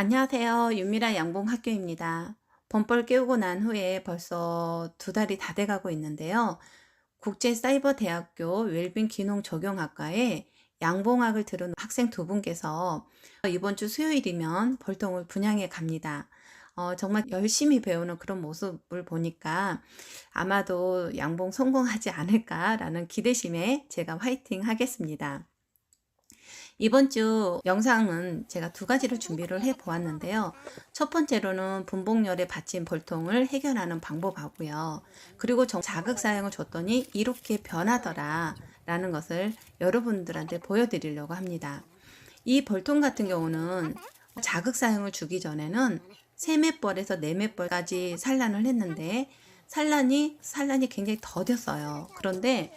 안녕하세요. 윤미라 양봉학교입니다. 범벌 깨우고 난 후에 벌써 2달이 다 돼가고 있는데요. 국제사이버대학교 웰빙 기능 적용학과에 양봉학을 들은 학생 2분께서 이번 주 수요일이면 벌통을 분양해 갑니다. 정말 열심히 배우는 그런 모습을 보니까 아마도 양봉 성공하지 않을까라는 기대심에 제가 화이팅 하겠습니다. 이번 주 영상은 제가 2가지를 준비를 해 보았는데요. 첫 번째로는 분봉열에 받친 벌통을 해결하는 방법하고요. 그리고 자극 사양을 줬더니 이렇게 변하더라 라는 것을 여러분들한테 보여드리려고 합니다. 이 벌통 같은 경우는 자극 사용을 주기 전에는 3맷벌에서 4맷벌까지 산란을 했는데 산란이 굉장히 더뎠어요. 그런데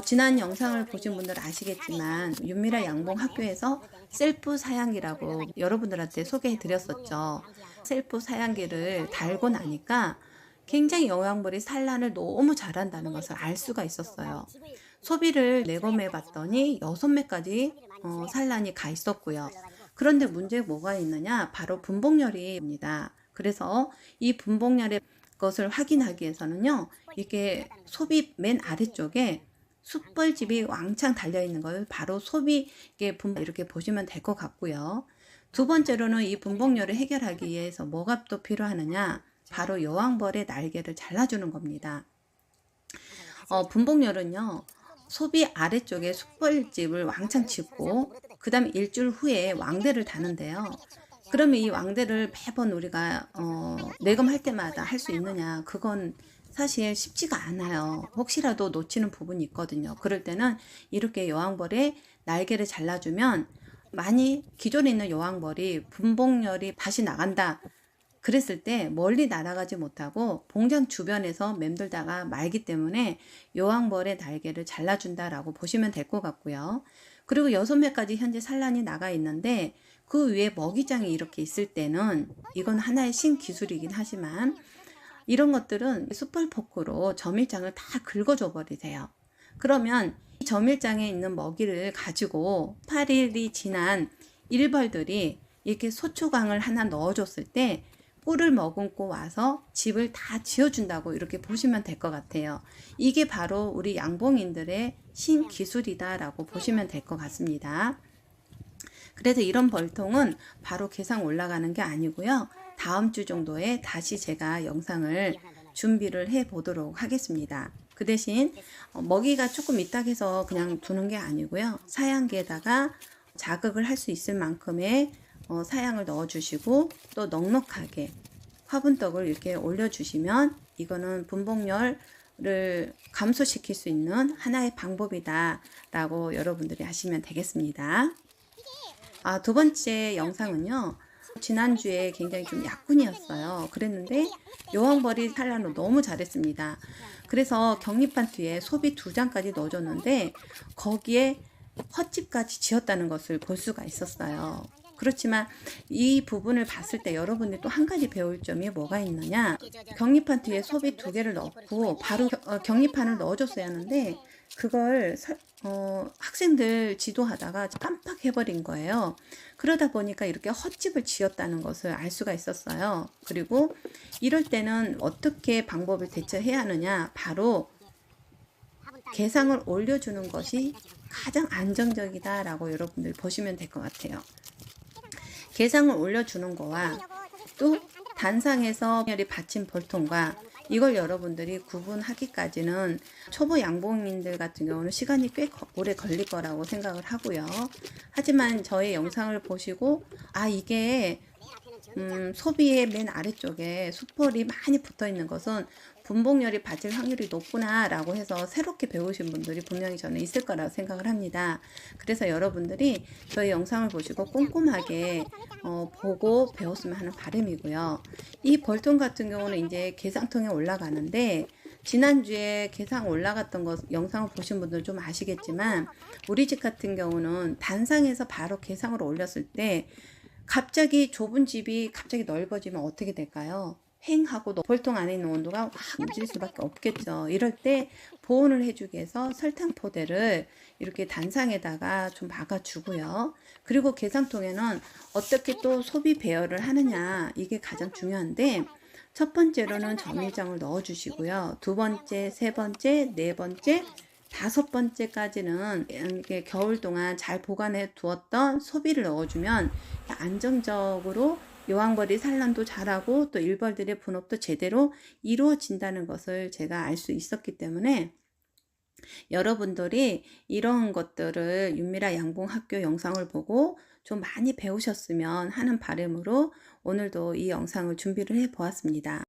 지난 영상을 보신 분들 아시겠지만 윤미라 양봉학교에서 셀프 사양기라고 여러분들한테 소개해 드렸었죠. 셀프 사양기를 달고 나니까 굉장히 영양물이 산란을 너무 잘한다는 것을 알 수가 있었어요. 소비를 내검해 봤더니 6매까지 산란이 가 있었고요. 그런데 문제가 뭐가 있느냐? 바로 분봉열입니다. 그래서 이 분봉열의 것을 확인하기 위해서는요. 이게 소비 맨 아래쪽에 숯벌집이 왕창 달려있는 걸 바로 소비의 분봉 이렇게 보시면 될 것 같고요. 두 번째로는 이 분봉열을 해결하기 위해서 뭐가 또 필요하느냐? 바로 여왕벌의 날개를 잘라주는 겁니다. 분봉열은요. 소비 아래쪽에 숯벌집을 왕창 짓고 그 다음 일주일 후에 왕대를 다는데요. 그러면 이 왕대를 매번 우리가 내검할 때마다 할 수 있느냐? 그건 사실 쉽지가 않아요. 혹시라도 놓치는 부분이 있거든요. 그럴 때는 이렇게 여왕벌의 날개를 잘라주면 많이 기존에 있는 여왕벌이 분봉열이 다시 나간다 그랬을 때 멀리 날아가지 못하고 봉장 주변에서 맴돌다가 말기 때문에 여왕벌의 날개를 잘라준다라고 보시면 될 것 같고요. 그리고 6매까지 현재 산란이 나가 있는데 그 위에 먹이장이 이렇게 있을 때는 이건 하나의 신기술이긴 하지만 이런 것들은 숯불 포크로 점일장을 다 긁어줘 버리세요. 그러면 이 점일장에 있는 먹이를 가지고 8일이 지난 일벌들이 이렇게 소초강을 하나 넣어줬을 때 꿀을 머금고 와서 집을 다 지어준다고 이렇게 보시면 될 것 같아요. 이게 바로 우리 양봉인들의 신기술이다라고 보시면 될 것 같습니다. 그래서 이런 벌통은 바로 개상 올라가는 게 아니고요. 다음 주 정도에 다시 제가 영상을 준비를 해 보도록 하겠습니다. 그 대신 먹이가 조금 있다 해서 그냥 두는 게 아니고요. 사양기에다가 자극을 할 수 있을 만큼의 사양을 넣어 주시고 또 넉넉하게 화분떡을 이렇게 올려 주시면 이거는 분봉열을 감소시킬 수 있는 하나의 방법이다 라고 여러분들이 하시면 되겠습니다. 두 번째 영상은요. 지난주에 굉장히 좀 약군이었어요. 그랬는데 여왕벌이 산란을 너무 잘했습니다. 그래서 격리판 뒤에 소비 2장까지 넣어줬는데 거기에 헛집까지 지었다는 것을 볼 수가 있었어요. 그렇지만 이 부분을 봤을 때 여러분들이 또 한 가지 배울 점이 뭐가 있느냐, 격리판 뒤에 소비 2개를 넣고 바로 격리판을 넣어줬어야 하는데 그걸 학생들 지도하다가 깜빡해버린 거예요. 그러다 보니까 이렇게 헛집을 지었다는 것을 알 수가 있었어요. 그리고 이럴 때는 어떻게 방법을 대처해야 하느냐, 바로 개상을 올려주는 것이 가장 안정적이다라고 여러분들 보시면 될 것 같아요. 개상을 올려주는 거와 또 단상에서 열이 받친 벌통과 이걸 여러분들이 구분하기까지는 초보 양봉인들 같은 경우는 시간이 꽤 오래 걸릴 거라고 생각을 하고요. 하지만 저의 영상을 보시고 이게 소비의 맨 아래쪽에 숯벌이 많이 붙어 있는 것은 분봉열이 받을 확률이 높구나 라고 해서 새롭게 배우신 분들이 분명히 저는 있을 거라고 생각을 합니다. 그래서 여러분들이 저희 영상을 보시고 꼼꼼하게 보고 배웠으면 하는 바람이고요. 이 벌통 같은 경우는 이제 개상통에 올라가는데 지난주에 개상 올라갔던 것 영상을 보신 분들 좀 아시겠지만 우리 집 같은 경우는 단상에서 바로 개상으로 올렸을 때 갑자기 좁은 집이 갑자기 넓어지면 어떻게 될까요? 횡하고 볼통 안에 있는 온도가 확 움직일 수밖에 없겠죠. 이럴 때 보온을 해주기 위해서 설탕 포대를 이렇게 단상에다가 좀 박아주고요. 그리고 계상통에는 어떻게 또 소비 배열을 하느냐, 이게 가장 중요한데, 첫 번째로는 점유장을 넣어주시고요. 두 번째, 세 번째, 네 번째, 다섯 번째까지는 이렇게 겨울 동안 잘 보관해 두었던 소비를 넣어주면 안정적으로 여왕벌이 산란도 잘하고 또 일벌들의 분업도 제대로 이루어진다는 것을 제가 알 수 있었기 때문에, 여러분들이 이런 것들을 윤미라 양봉학교 영상을 보고 좀 많이 배우셨으면 하는 바람으로 오늘도 이 영상을 준비를 해 보았습니다.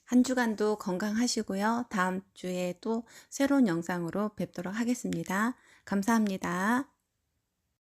한 주간도 건강하시고요. 다음 주에 또 새로운 영상으로 뵙도록 하겠습니다. 감사합니다.